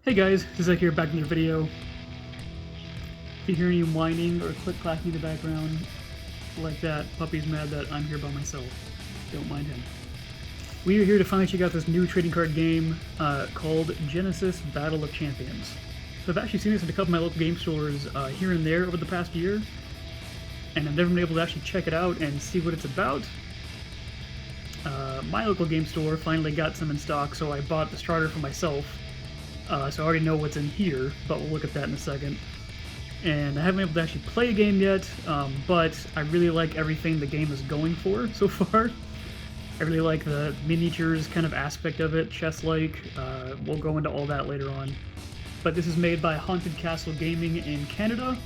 Hey guys, Zach here, back in the video. If you hear any whining or click-clacking in the background like that, puppy's mad that I'm here by myself. Don't mind him. We are here to finally check out this new trading card game called Genesis Battle of Champions. So I've actually seen this in a couple of my local game stores here and there over the past year, and I've never been able to actually check it out and see what it's about. My local game store finally got some in stock, so I bought the starter for myself. So I already know what's in here, but we'll look at that in a second. And I haven't been able to actually play a game yet, but I really like everything the game is going for so far. I really like the miniatures kind of aspect of it, chess-like. We'll go into all that later on. But this is made by Haunted Castle Gaming in Canada.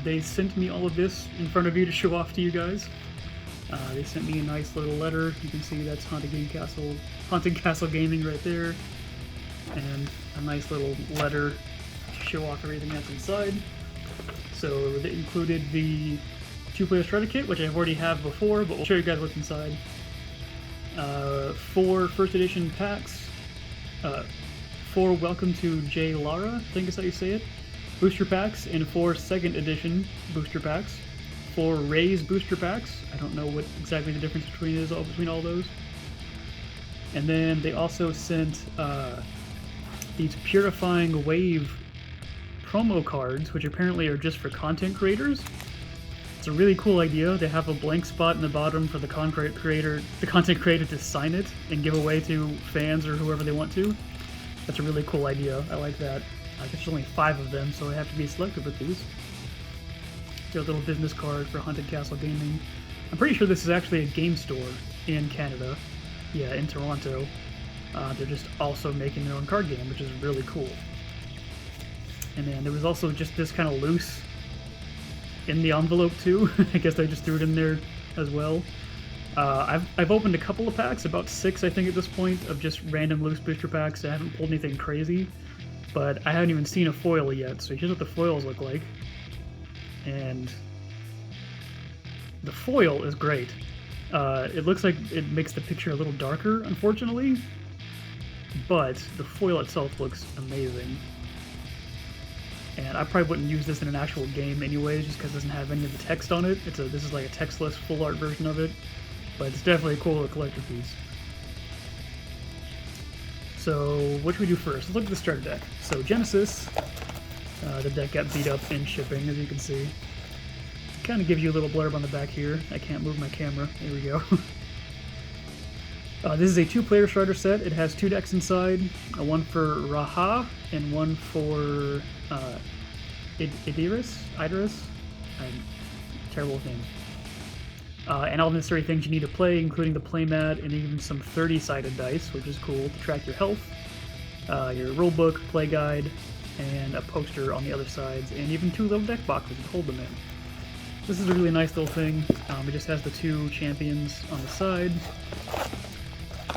They sent me all of this in front of you to show off to you guys. They sent me a nice little letter. You can see that's Haunted Castle Gaming right there. And a nice little letter to show off everything that's inside. So they included the 2-player starter kit, which I already have before, but we'll show you guys what's inside. 4 first edition packs, 4 Welcome to Jaylara, I think is how you say it, booster packs, and 4 second edition booster packs, 4 Reyes booster packs. I don't know what exactly the difference between all those. And then they also sent these Purifying Wave promo cards, which apparently are just for content creators. It's a really cool idea. They have a blank spot in the bottom for the content creator to sign it and give away to fans or whoever they want to. That's a really cool idea. I like that. I guess there's only 5 of them, so I have to be selective with these. Got a little business card for Haunted Castle Gaming. I'm pretty sure this is actually a game store in Canada. Yeah, in Toronto. They're just also making their own card game, which is really cool. And then there was also just this kind of loose in the envelope too. I guess they just threw it in there as well. I've opened a couple of packs, about 6 I think at this point, of just random loose booster packs. I haven't pulled anything crazy, but I haven't even seen a foil yet, so here's what the foils look like. And the foil is great. It looks like it makes the picture a little darker, unfortunately, but the foil itself looks amazing. And I probably wouldn't use this in an actual game anyways, just because it doesn't have any of the text on it. This is like a textless full art version of it, but it's definitely a cool little collector piece. So what should we do first? Let's look at the starter deck. So Genesis, the deck got beat up in shipping, as you can see. Kind of gives you a little blurb on the back here. I can't move my camera. There we go. This is a 2-player starter set. It has 2 decks inside, one for Raha and one for Edirus? Terrible with names. And all the necessary things you need to play, including the playmat and even some 30-sided dice, which is cool to track your health, your rulebook, play guide, and a poster on the other sides, and even 2 little deck boxes to hold them in. This is a really nice little thing. It just has the 2 champions on the side.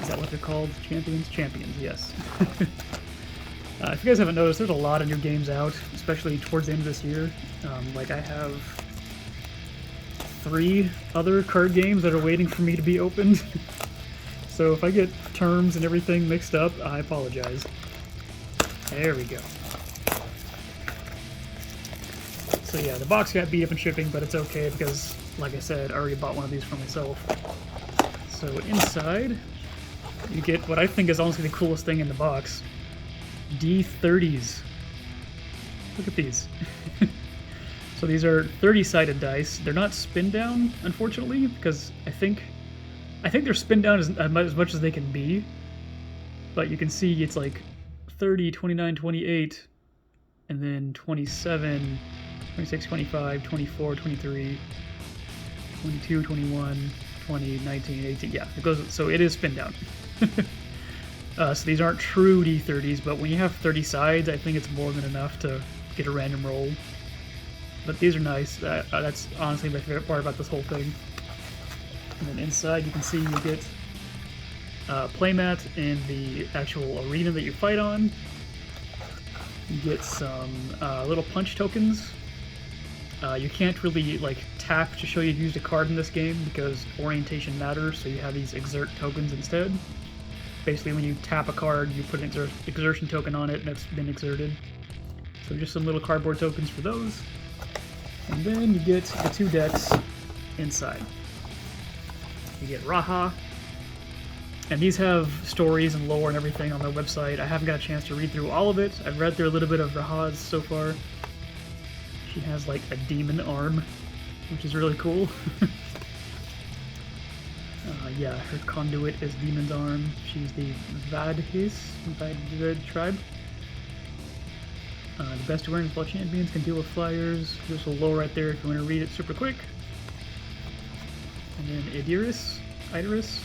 Is that what they're called? Champions? Champions, yes. If you guys haven't noticed, there's a lot of new games out, especially towards the end of this year. Like I have 3 other card games that are waiting for me to be opened. So if I get terms and everything mixed up, I apologize. There we go. So yeah, the box got beat up in shipping, but it's okay because, like I said, I already bought one of these for myself. So inside, you get what I think is honestly the coolest thing in the box. D30s. Look at these. So these are 30-sided dice. They're not spin down, unfortunately, because I think they're spin down as much as they can be. But you can see it's like 30, 29, 28, and then 27, 26, 25, 24, 23, 22, 21, 20, 19, 18. Yeah, it goes. So it is spin down. So these aren't true D30s, but when you have 30 sides, I think it's more than enough to get a random roll. But these are nice. That's honestly my favorite part about this whole thing. And then inside you can see you get playmat in the actual arena that you fight on. You get some little punch tokens. You can't really like tap to show you've used a card in this game because orientation matters, so you have these exert tokens instead. Basically, when you tap a card, you put an exertion token on it, and that's been exerted. So just some little cardboard tokens for those. And then you get the 2 decks inside. You get Raha. And these have stories and lore and everything on their website. I haven't got a chance to read through all of it. I've read through a little bit of Raha's so far. She has like a demon arm, which is really cool. Yeah, her conduit is Demon's Arm. She's the Vad tribe. The best awareness of all champions can deal with flyers. There's a lore right there if you want to read it super quick. And then Edirus. There's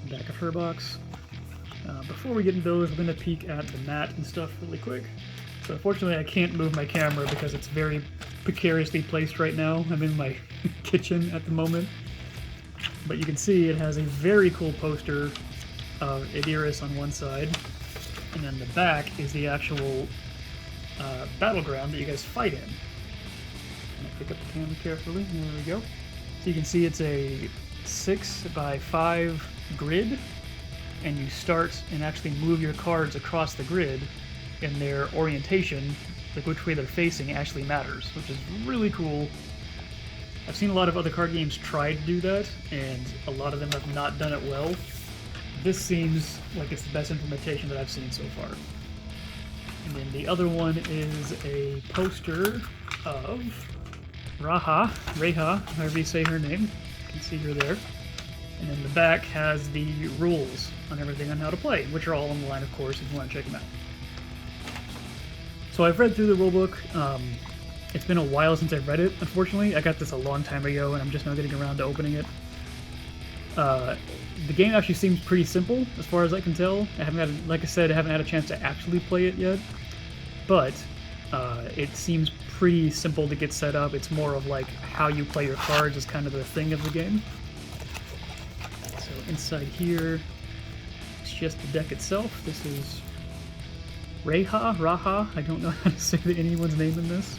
the back of her box. Before we get into those, we're going to peek at the mat and stuff really quick. So unfortunately I can't move my camera because it's very precariously placed right now. I'm in my kitchen at the moment. But you can see it has a very cool poster of Edirus on one side, and then the back is the actual battleground that you guys fight in. I'm gonna pick up the camera carefully. There we go. So you can see it's a 6x5 grid, and you start and actually move your cards across the grid, and their orientation, like which way they're facing, actually matters, which is really cool. I've seen a lot of other card games try to do that, and a lot of them have not done it well. This seems like it's the best implementation that I've seen so far. And then the other one is a poster of Raha, however you say her name. You can see her there. And then the back has the rules on everything on how to play, which are all online, of course, if you want to check them out. So I've read through the rulebook. It's been a while since I've read it, unfortunately. I got this a long time ago, and I'm just now getting around to opening it. The game actually seems pretty simple, as far as I can tell. Like I said, I haven't had a chance to actually play it yet. But it seems pretty simple to get set up. It's more of like how you play your cards is kind of the thing of the game. So inside here, it's just the deck itself. This is Raha. I don't know how to say anyone's name in this.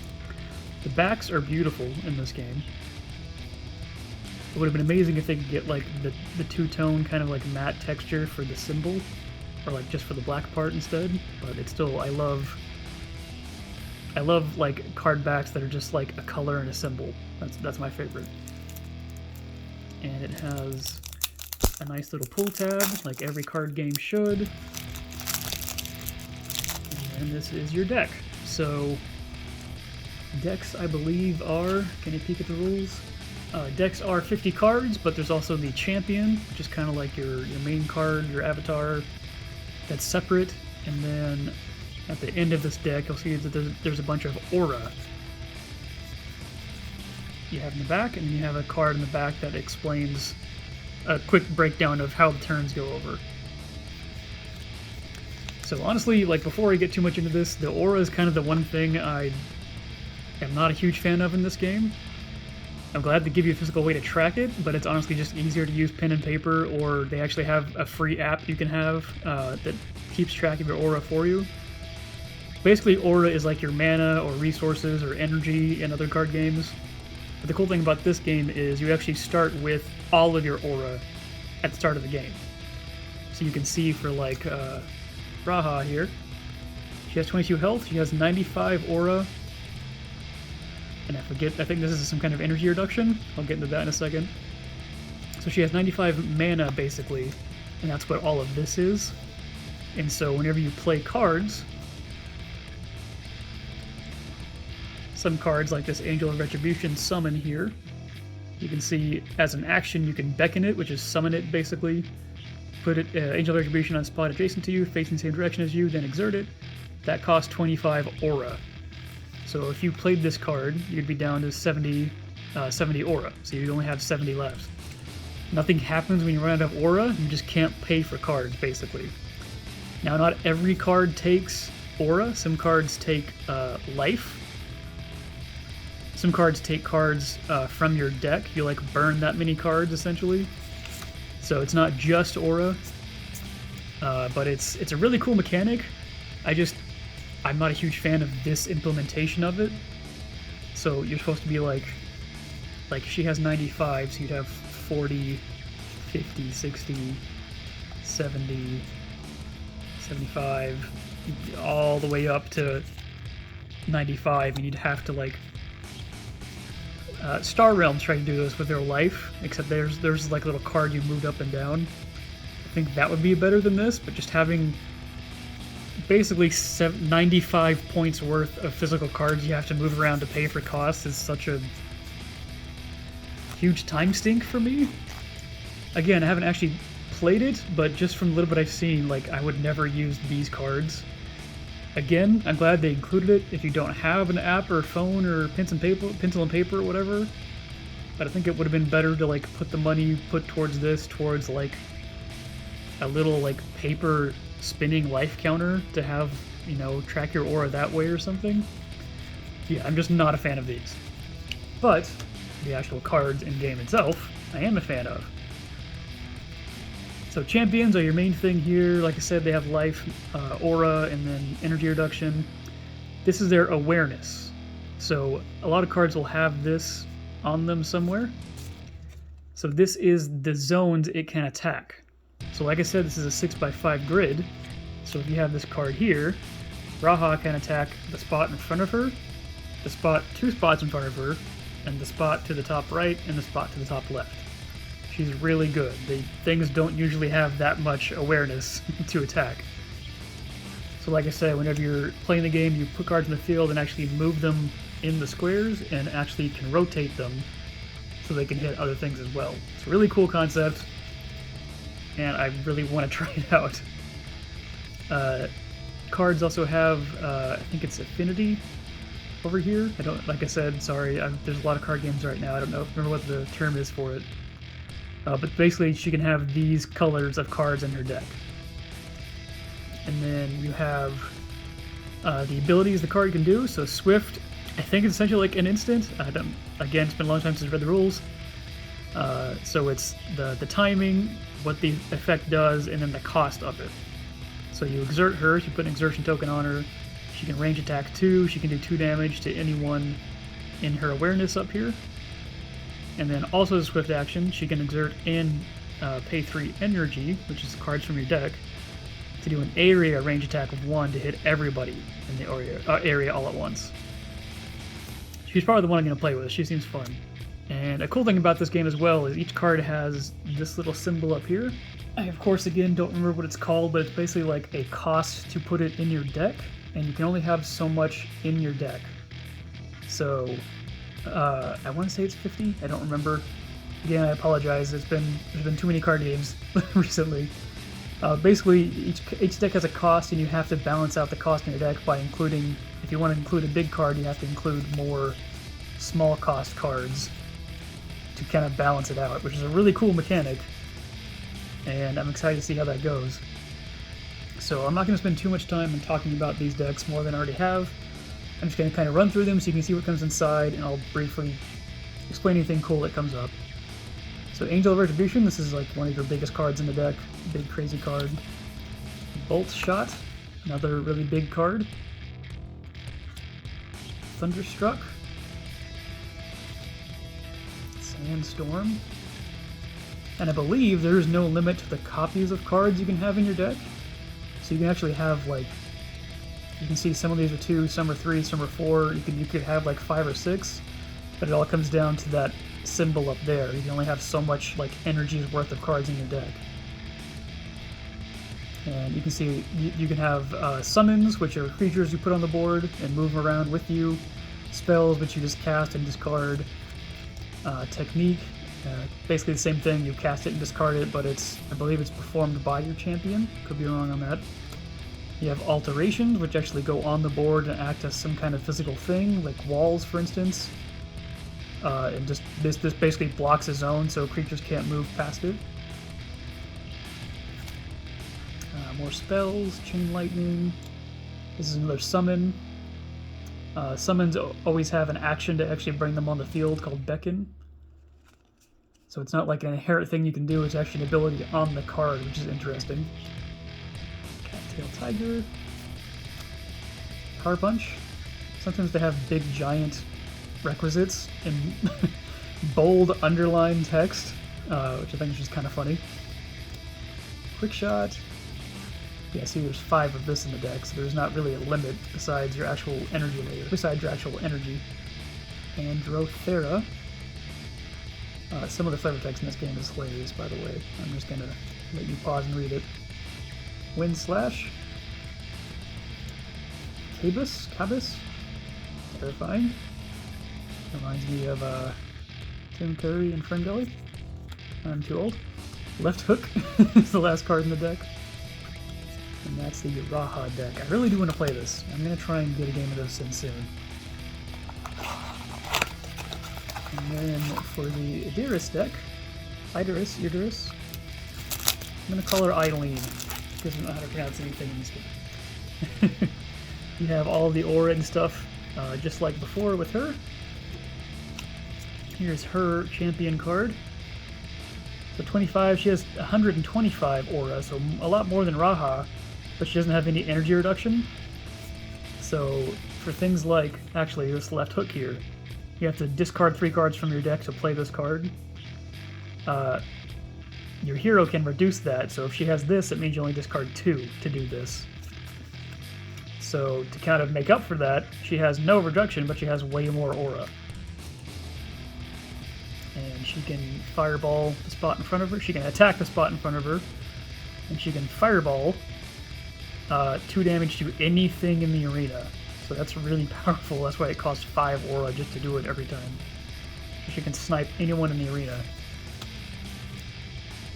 The backs are beautiful in this game. It would have been amazing if they could get like the two-tone kind of like matte texture for the symbol, or like just for the black part instead. But it's still, I love like card backs that are just like a color and a symbol. That's my favorite. And it has a nice little pull tab, like every card game should. And this is your deck. So decks, I believe, are, can you peek at the rules? Decks are 50 cards, but there's also the champion, which is kind of like your main card, your avatar, that's separate. And then at the end of this deck, you'll see that there's a bunch of aura you have in the back, and then you have a card in the back that explains a quick breakdown of how the turns go over. So honestly, like before I get too much into this, the aura is kind of the one thing I am not a huge fan of in this game. I'm glad they give you a physical way to track it, but it's honestly just easier to use pen and paper, or they actually have a free app you can have that keeps track of your aura for you. Basically, aura is like your mana or resources or energy in other card games. But the cool thing about this game is you actually start with all of your aura at the start of the game. So you can see for like Raha here, she has 22 health, she has 95 aura, and I think this is some kind of energy reduction. I'll get into that in a second. So she has 95 mana basically, and that's what all of this is. And so whenever you play cards, some cards like this Angel of Retribution summon here, you can see as an action you can beckon it, which is summon it basically. Put it Angel of Retribution on a spot adjacent to you, facing the same direction as you, then exert it. That costs 25 aura. So if you played this card, you'd be down to 70 aura, so you'd only have 70 left. Nothing happens when you run out of aura, you just can't pay for cards, basically. Now, not every card takes aura. Some cards take life. Some cards take cards from your deck. You like burn that many cards, essentially. So it's not just aura, but it's a really cool mechanic. I'm not a huge fan of this implementation of it. So you're supposed to be like she has 95, so you'd have 40 50, 60, 70, 75, all the way up to 95, and you'd have to like Star Realms try to do this with their life, except there's like a little card you moved up and down. I think that would be better than this, but just having basically 95 points worth of physical cards you have to move around to pay for costs is such a huge time stink for me. Again, I haven't actually played it, but just from a little bit I've seen, like, I would never use these cards. Again, I'm glad they included it if you don't have an app or phone or pencil and paper or whatever. But I think it would have been better to like put the money put towards this towards like a little like paper spinning life counter to have, you know, track your aura that way or something. Yeah, I'm just not a fan of these. But the actual cards in game itself, I am a fan of. So champions are your main thing here. Like I said, they have life, aura, and then energy reduction. This is their awareness. So a lot of cards will have this on them somewhere. So this is the zones it can attack. So like I said, this is a 6x5 grid. So if you have this card here, Raha can attack the spot in front of her, the spot 2 spots in front of her, and the spot to the top right, and the spot to the top left. She's really good. The things don't usually have that much awareness to attack. So like I said, whenever you're playing the game, you put cards in the field and actually move them in the squares and actually can rotate them so they can hit other things as well. It's a really cool concept, and I really want to try it out. Cards also have, I think it's Affinity over here. I don't, like I said, sorry, there's a lot of card games right now. I don't remember what the term is for it. But basically, she can have these colors of cards in her deck. And then you have the abilities the card can do. So Swift, I think it's essentially like an instant. Again, it's been a long time since I've read the rules. So it's the timing, what the effect does, and then the cost of it. So you exert her, you put an exertion token on her. She can range attack 2, she can do 2 damage to anyone in her awareness up here. And then also as a swift action, she can exert and pay 3 energy, which is cards from your deck, to do an area range attack of 1 to hit everybody in the area all at once. She's probably the one I'm going to play with. She seems fun. And a cool thing about this game as well is each card has this little symbol up here. I, of course, again, don't remember what it's called, but it's basically like a cost to put it in your deck, and you can only have so much in your deck. So I want to say it's 50. I don't remember. Again, I apologize. There's been too many card games recently. Basically, each deck has a cost, and you have to balance out the cost in your deck by including. If you want to include a big card, you have to include more small cost cards to kind of balance it out, which is a really cool mechanic. And I'm excited to see how that goes. So I'm not going to spend too much time in talking about these decks more than I already have. I'm just going to kind of run through them so you can see what comes inside, and I'll briefly explain anything cool that comes up. So Angel of Retribution, this is like one of your biggest cards in the deck. Big crazy card. Bolt Shot, another really big card. Thunderstruck. Sandstorm. And I believe there's no limit to the copies of cards you can have in your deck. So you can actually have like, you can see some of these are 2, some are 3, some are 4. You could have like 5 or 6, but it all comes down to that symbol up there. You can only have so much like energy's worth of cards in your deck. And you can see you can have summons, which are creatures you put on the board and move around with you. Spells, which you just cast and discard. Technique, basically the same thing. You cast it and discard it, but I believe it's performed by your champion. Could be wrong on that. You have alterations, which actually go on the board and act as some kind of physical thing, like walls, for instance. And just this basically blocks a zone, so creatures can't move past it. More spells, Chain Lightning. This is another summon. Summons always have an action to actually bring them on the field called Beckon. So it's not like an inherent thing you can do, it's actually an ability on the card, which is interesting. Cattail Tiger. Power Punch. Sometimes they have big giant requisites in bold underlined text. which I think is just kind of funny. Quick shot. Yeah, see, there's 5 of this in the deck, so there's not really a limit besides your actual energy layer. Besides your actual energy. Androthera. Some of the flavor text in this game is hilarious, by the way. I'm just gonna let you pause and read it. Wind Slash. Cabus. Terrifying. Reminds me of Tim Curry and Ferngully. I'm too old. Left Hook is the last card in the deck. And that's the Raha deck. I really do want to play this. I'm going to try and get a game of this in soon. And then for the Edirus deck, Edirus, I'm going to call her Eileen, because I don't know how to pronounce anything in this game. You have all the aura and stuff, just like before with her. Here's her champion card. So 25, she has 125 aura, so a lot more than Raha, but she doesn't have any energy reduction. So for things like, actually, this Left Hook here, you have to discard 3 cards from your deck to play this card. Your hero can reduce that, so if she has this, it means you only discard 2 to do this. So to kind of make up for that, she has no reduction, but she has way more aura. And she can fireball the spot in front of her, she can attack the spot in front of her, and she can fireball 2 damage to anything in the arena. So that's really powerful, that's why it costs 5 aura just to do it every time. So she can snipe anyone in the arena.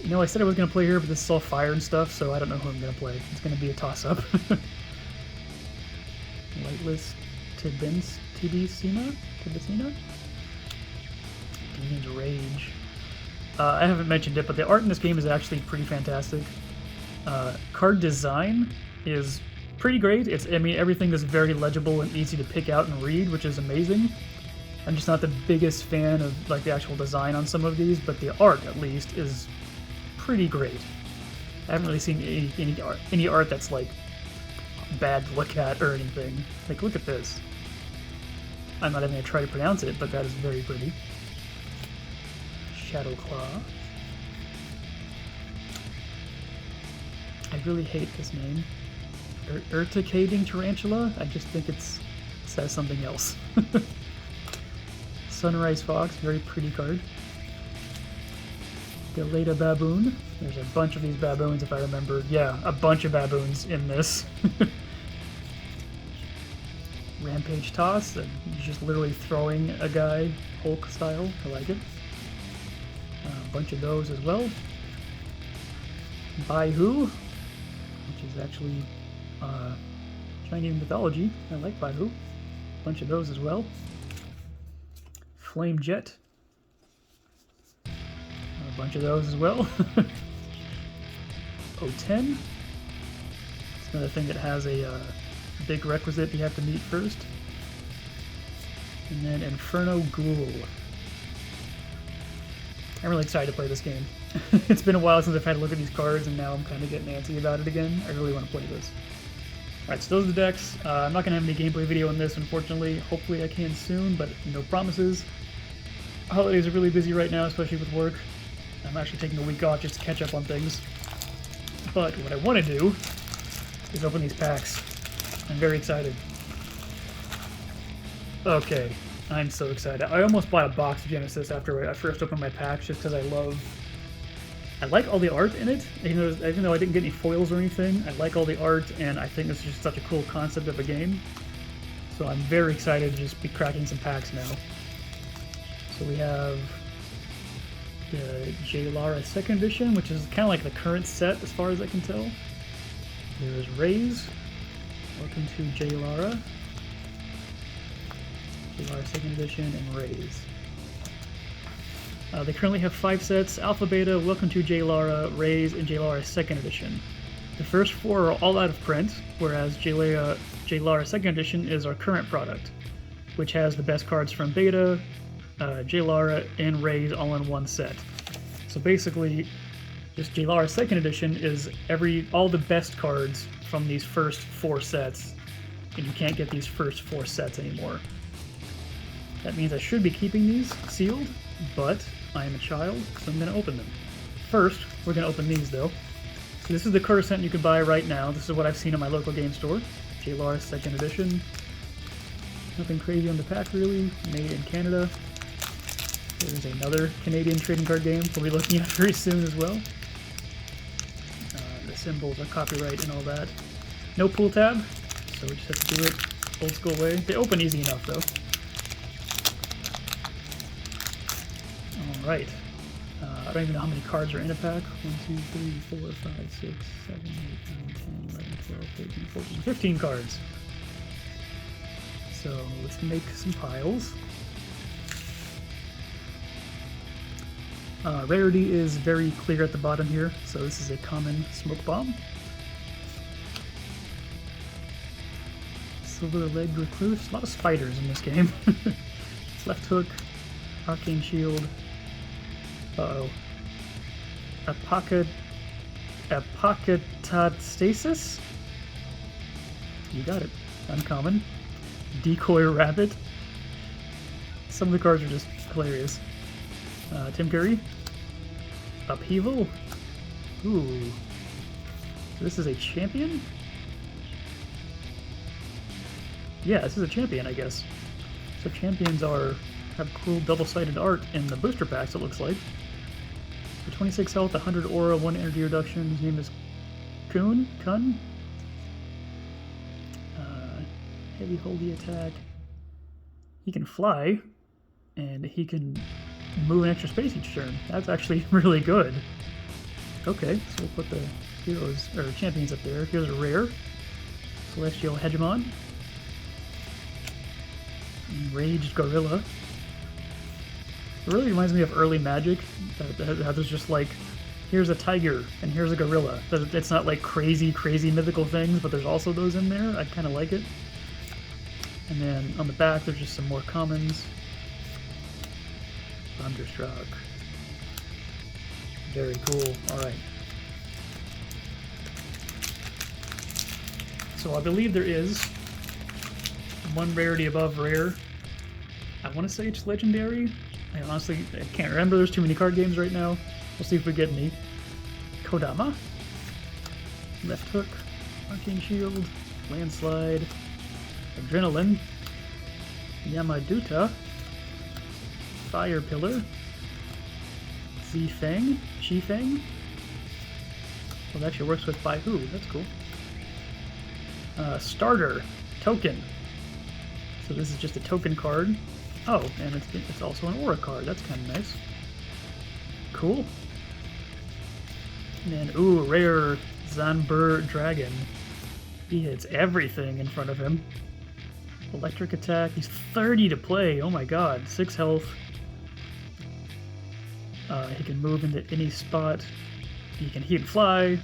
You know, I said I was going to play her, but this is all fire and stuff, so I don't know who I'm going to play. It's going to be a toss-up. Lightless Tibicina? Demon's Rage. I haven't mentioned it, but the art in this game is actually pretty fantastic. Card design is pretty great. I mean, everything is very legible and easy to pick out and read, which is amazing. I'm just not the biggest fan of like the actual design on some of these, but the art, at least, is pretty great. I haven't really seen any art that's like bad to look at or anything. Like, look at this. I'm not even going to try to pronounce it, but that is very pretty. Shadowclaw. I really hate this name. Urticating Tarantula? I just think it says something else. Sunrise Fox, very pretty card. Galeta Baboon. There's a bunch of these baboons if I remember. Yeah, a bunch of baboons in this. Rampage Toss, just literally throwing a guy, Hulk style. I like it. A bunch of those as well. Baihu, which is actually Chinese mythology. I like Baihu. A bunch of those as well. Flame Jet. A bunch of those as well. O10. It's another thing that has a big requisite you have to meet first. And then Inferno Ghoul. I'm really excited to play this game. It's been a while since I've had to look at these cards, and now I'm kind of getting antsy about it again. I really want to play this. Alright, so those are the decks. I'm not going to have any gameplay video on this, unfortunately. Hopefully I can soon, but no promises. Holidays are really busy right now, especially with work. I'm actually taking a week off just to catch up on things. But what I want to do is open these packs. I'm very excited. Okay, I'm so excited. I almost bought a box of Genesis after I first opened my packs just because I like all the art in it. Even though I didn't get any foils or anything, I like all the art, and I think this is just such a cool concept of a game. So I'm very excited to just be cracking some packs now. So we have the Jaylara 2nd edition, which is kind of like the current set as far as I can tell. There's Reyes. Welcome to Jaylara. Jaylara 2nd edition and Reyes. They currently have 5 sets: Alpha, Beta, Welcome to Jaylara, Reyes, and Jaylara 2nd edition. The first 4 are all out of print, whereas Jaylara 2nd edition is our current product, which has the best cards from Beta, Jaylara, and Reyes all in one set. So basically, just Jaylara 2nd edition is all the best cards from these first 4 sets, and you can't get these first 4 sets anymore. That means I should be keeping these sealed, but I am a child, so I'm going to open them. First, we're going to open these, though. So this is the Coruscant you can buy right now. This is what I've seen in my local game store. Jaylara 2nd edition. Nothing crazy on the pack, really. Made in Canada. There's another Canadian trading card game we'll be looking at very soon as well. The symbols are copyright and all that. No pull tab, so we just have to do it old school way. They open easy enough, though. Alright. I don't even know how many cards are in a pack. 1, 2, 3, 4, 5, 6, 7, 8, 9, 10, 11, 12, 13, 14, 15 cards. So let's make some piles. Rarity is very clear at the bottom here, so this is a common smoke bomb. Silver-legged recluse. A lot of spiders in this game. Left hook, arcane shield. Uh-oh. Apocatastasis? You got it. Uncommon. Decoy rabbit. Some of the cards are just hilarious. Tim Curry. Upheaval. Ooh. So this is a champion? Yeah, this is a champion, I guess. So champions have cool double-sided art in the booster packs, it looks like. For 26 health, 100 aura, 1 energy reduction. His name is Kun? Heavy holdy attack. He can fly, and he can move an extra space each turn. That's actually really good. Okay, so we'll put the heroes, or champions up there. Here's a rare. Celestial Hegemon. Enraged Gorilla. It really reminds me of early Magic. How there's just like, here's a tiger, and here's a gorilla. It's not like crazy mythical things, but there's also those in there. I kind of like it. And then on the back, there's just some more commons. Thunderstruck. Very cool. Alright. So I believe there is one rarity above rare. I want to say it's legendary. I honestly can't remember. There's too many card games right now. We'll see if we get any. Kodama. Left hook. Arcane shield. Landslide. Adrenaline. Yamaduta. Fire Pillar. Zifeng. Chifeng. Well, it actually works with by who? That's cool. Starter. Token. So this is just a token card. Oh, and it's also an aura card. That's kind of nice. Cool. And then, ooh, rare Zanbur Dragon. He hits everything in front of him. Electric attack. He's 30 to play. Oh my god. 6 health. He can move into any spot. He can fly.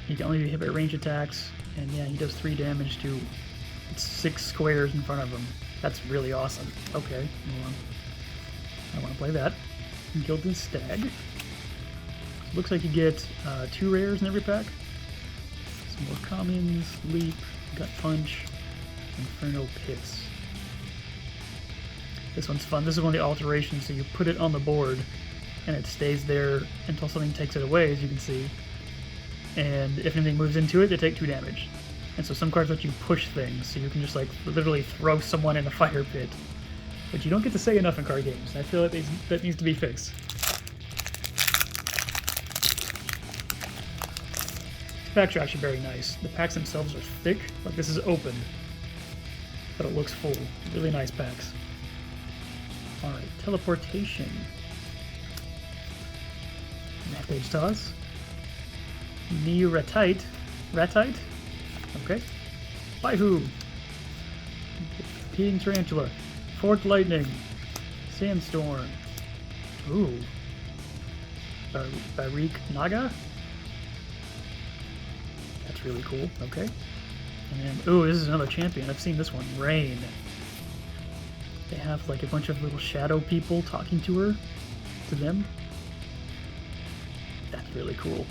He can only be hit by range attacks. And yeah, he does 3 damage to 6 squares in front of him. That's really awesome. Okay, I want to play that. Gilded Stag. Looks like you get 2 rares in every pack. Some more commons, Leap, Gut Punch, Inferno Pits. This one's fun. This is one of the alterations, so you put it on the board and it stays there until something takes it away, as you can see. And if anything moves into it, they take 2 damage. And so some cards let you push things, so you can just like literally throw someone in a fire pit. But you don't get to say enough in card games. I feel like that needs to be fixed. These packs are actually very nice. The packs themselves are thick, like this is open, but it looks full. Really nice packs. Alright, teleportation. Rampage Toss. Ratite. Okay. Baihu. Peeing Tarantula. Forked Lightning. Sandstorm. Ooh. Barik Naga. That's really cool. Okay. And then, ooh, this is another champion. I've seen this one. Rain. They have like a bunch of little shadow people talking to her. To them. That's really cool.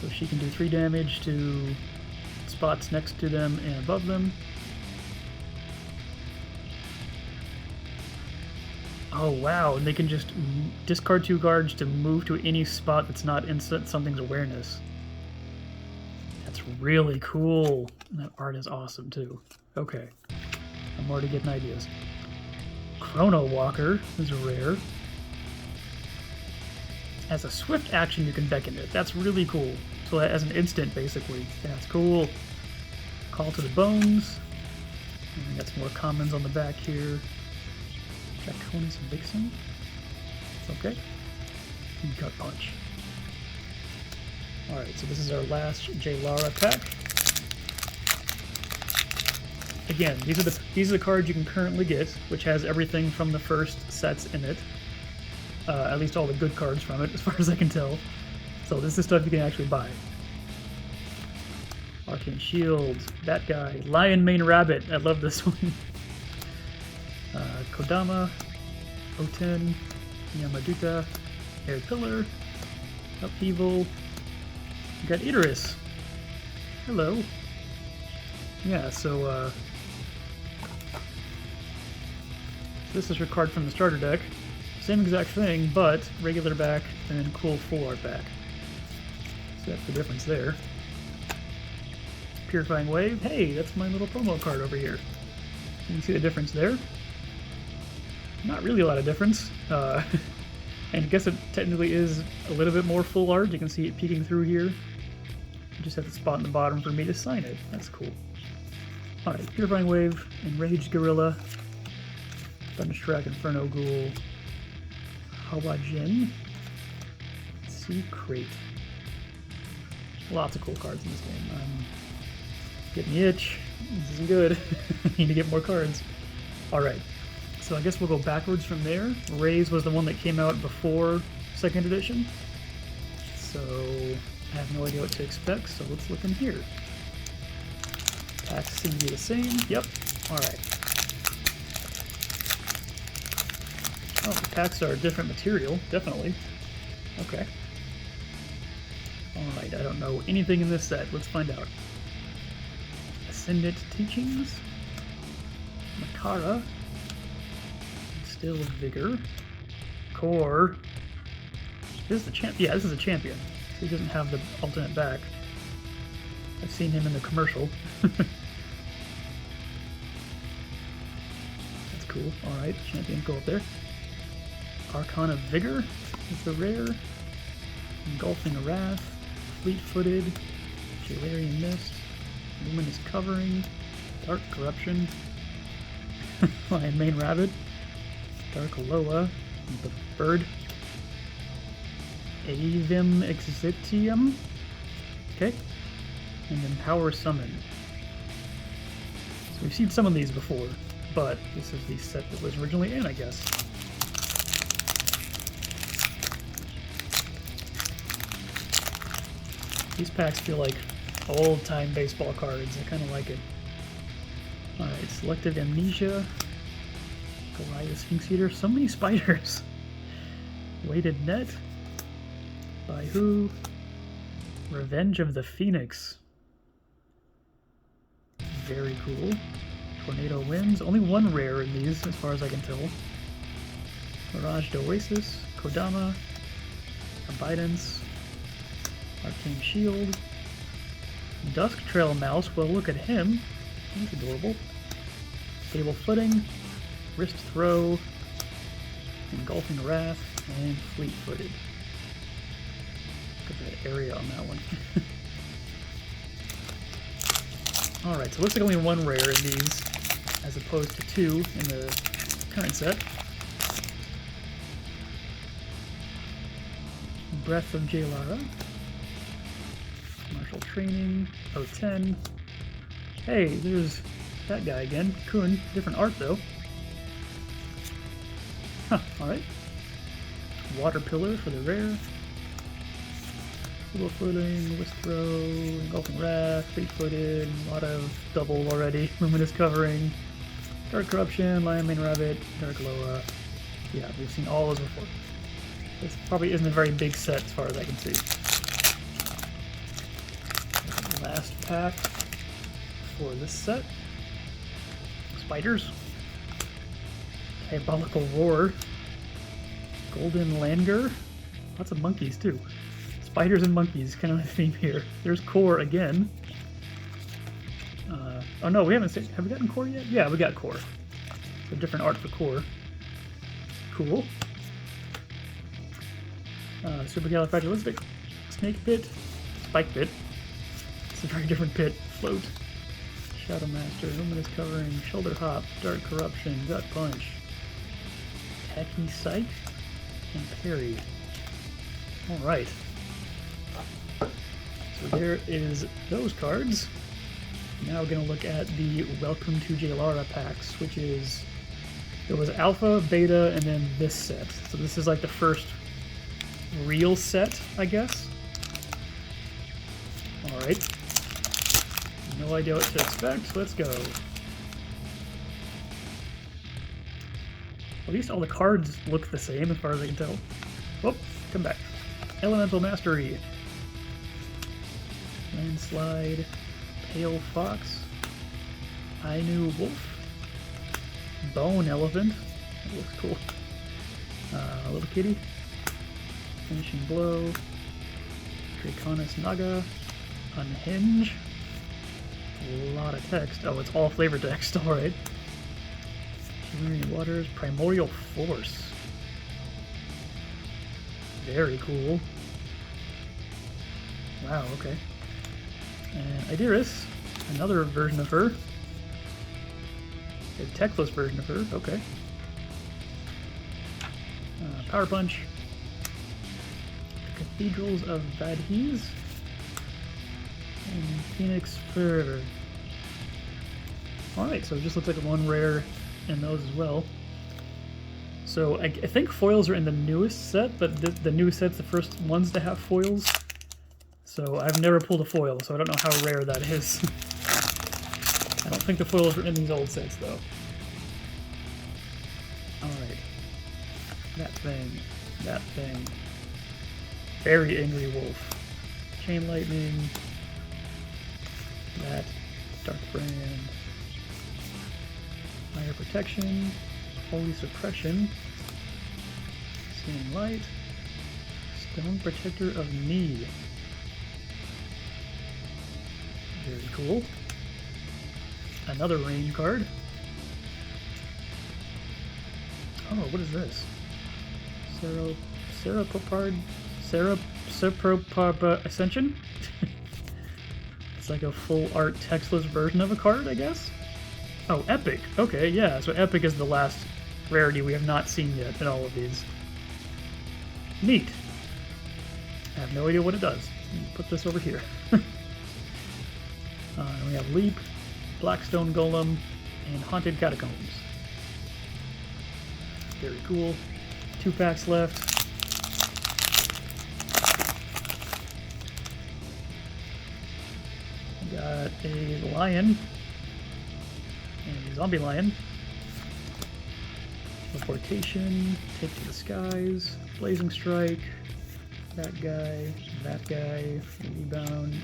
So she can do 3 damage to spots next to them and above them. Oh wow, and they can just discard 2 cards to move to any spot that's not in something's awareness. That's really cool. And that art is awesome too. Okay, I'm already getting ideas. Chrono Walker is rare. As a swift action, you can beckon it. That's really cool. So as an instant, basically. That's cool. Call to the Bones. And we got some more commons on the back here. Draconis Vixen. Okay. Gut Punch. Alright, so this is our last Jaylara pack. Again, these are the cards you can currently get, which has everything from the first sets in it. At least all the good cards from it, as far as I can tell. So this is stuff you can actually buy. Arcane Shield, that guy, Lion Mane Rabbit, I love this one. Kodama, Oten, Yamaduta, Air Pillar, Upheaval. We got Edirus. Hello. Yeah, so this is your card from the starter deck. Same exact thing, but regular back and then cool full art back. So that's the difference there. Purifying Wave. Hey, that's my little promo card over here. You can see the difference there. Not really a lot of difference. And I guess it technically is a little bit more full art. You can see it peeking through here. You just have the spot in the bottom for me to sign it. That's cool. Alright, Purifying Wave, Enraged Gorilla, Thunderstruck, Inferno Ghoul, Hawajin, Sea Crate. Lots of cool cards in this game. I'm getting the itch. This isn't good. I need to get more cards. Alright, so I guess we'll go backwards from there. Reyes was the one that came out before 2nd edition. So I have no idea what to expect, so let's look in here. Packs seem to be the same. Yep. Alright. Oh, the packs are a different material, definitely. Okay. Alright, I don't know anything in this set. Let's find out. Ascendant Teachings. Makara. Still Vigor. Core. This is the champ. Yeah, this is a champion. So he doesn't have the alternate back. I've seen him in the commercial. That's cool. Alright, champions go up there. Arcana Vigor is the rare. Engulfing Wrath. Fleet-footed. Jalarian Mist. Luminous Covering. Dark Corruption. Lion Mane Rabbit. Dark Alola. The Bird. Avim Exitium. Okay. And then Power Summon. So we've seen some of these before, but this is the set that was originally in, I guess. These packs feel like old-time baseball cards. I kind of like it. Alright, Selective Amnesia. Goliath Sphinx Eater. So many spiders. Weighted Net. By who? Revenge of the Phoenix. Very cool. Tornado Winds. Only one rare in these, as far as I can tell. Mirage Oasis. Kodama. Abidance. Arcane Shield. Dusk Trail Mouse. Well, look at him. He's adorable. Stable Footing. Wrist Throw. Engulfing Wrath. And Fleet-footed. Look at that area on that one. Alright, so it looks like only one rare in these, as opposed to 2 in the current set. Breath of Jaylara. Martial Training. O10. Hey, there's that guy again. Kun. Different art, though. Huh, alright. Water Pillar for the rare. Stable Footing, Wrist Throw, Engulfing Wrath, Fleet-footed, a lot of double already. Luminous Covering, Dark Corruption, Lion Mane Rabbit, Dark Loa. Yeah, we've seen all those before. This probably isn't a very big set as far as I can see. Last pack for this set. Spiders. Diabolical Roar. Golden Langer. Lots of monkeys too. Spiders and monkeys, kind of the theme here. There's Core again. Oh no, we haven't seen. Have we gotten Core yet? Yeah, we got Core. So different art for Core. Cool. Supercalifragilistic. Snake Pit. Spike Pit. It's a very different pit. Float. Shadow Master. Luminous Covering. Shoulder Hop. Dark Corruption. Gut Punch. Tacky Sight. And Parry. Alright. So there is those cards. Now we're going to look at the Welcome to Jaylara packs, which is, there was Alpha, Beta, and then this set. So this is like the first real set, I guess. Alright. No idea what to expect. Let's go. At least all the cards look the same as far as I can tell. Oh, come back. Elemental Mastery. Landslide. Pale Fox, Ainu Wolf, Bone Elephant, that looks cool, Little Kitty, Finishing Blow, Draconis Naga, Unhinge, a lot of text, oh it's all flavor text, alright, Shimmering Waters, Primordial Force, very cool, wow, okay. And Edirus, another version of her. A techless version of her, okay. Power Punch. The Cathedrals of Vadhees. And Phoenix Forever. Alright, so it just looks like one rare in those as well. So I think foils are in the newest set, but the new set's the first ones to have foils. So I've never pulled a foil, so I don't know how rare that is. I don't think the foils are in these old sets, though. Alright. That thing. That thing. Very Angry Wolf. Chain Lightning. That. Dark Brand. Fire Protection. Holy Suppression. Seeing Light. Stone Protector of Knee. Very cool. Another rain card. Oh, what is this? Seropapa Ascension? It's like a full art textless version of a card, I guess? Oh, Epic. Okay, yeah, so Epic is the last rarity we have not seen yet in all of these. Neat. I have no idea what it does. Put this over here. We have Leap, Blackstone Golem, and Haunted Catacombs. Very cool. 2 packs left. We got a lion, and a zombie lion. Teleportation, Take to the Skies, Blazing Strike, that guy, Rebound.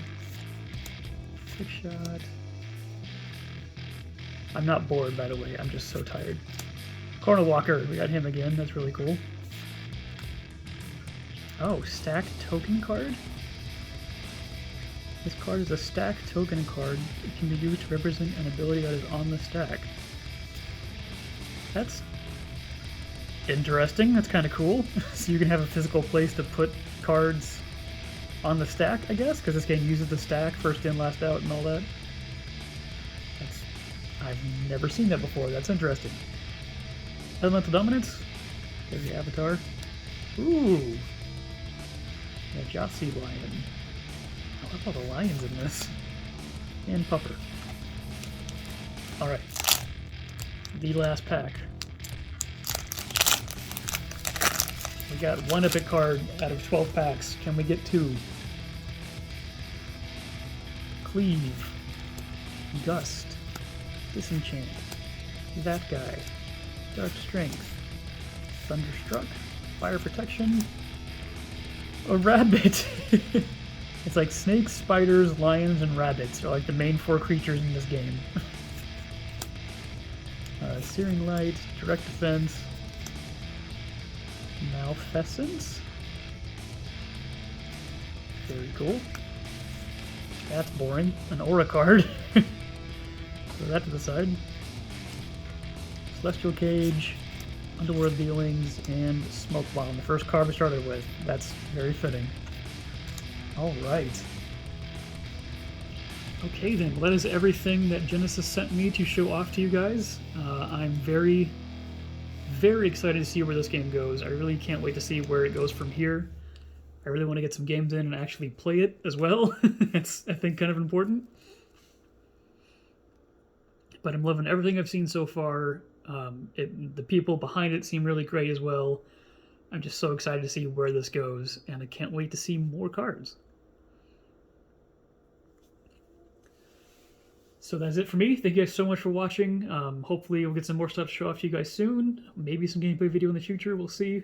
Trick Shot. I'm not bored, by the way. I'm just so tired. Corner Walker. We got him again. That's really cool. Oh, stack token card? This card is a stack token card. It can be used to represent an ability that is on the stack. That's interesting. That's kind of cool. So you can have a physical place to put cards on the stack, I guess, because this game uses the stack, first in, last out, and all that. I've never seen that before. That's interesting. Elemental Dominance. There's the avatar. Ooh. Yeah, Jossie Lion. I love all the lions in this. And Pupper. Alright. The last pack. We got 1 epic card out of 12 packs. Can we get 2? Cleave, Gust, Disenchant, that guy, Dark Strength, Thunderstruck, Fire Protection, a rabbit. It's like snakes, spiders, lions, and rabbits are like the main 4 creatures in this game. Searing Light, Direct Defense, Malfescence. Very cool. That's boring. An aura card. Throw that to the side. Celestial Cage, Underworld Dealings, and Smoke Bomb. The first card we started with. That's very fitting. Alright. Okay then, well, that is everything that Genesis sent me to show off to you guys. I'm very, very excited to see where this game goes. I really can't wait to see where it goes from here. I really want to get some games in and actually play it as well. It's, I think, kind of important. But I'm loving everything I've seen so far. The people behind it seem really great as well. I'm just so excited to see where this goes, and I can't wait to see more cards. So that's it for me. Thank you guys so much for watching. Hopefully we'll get some more stuff to show off to you guys soon. Maybe some gameplay video in the future. We'll see.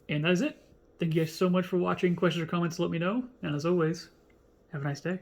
And that is it. Thank you guys so much for watching. Questions or comments, let me know. And as always, have a nice day.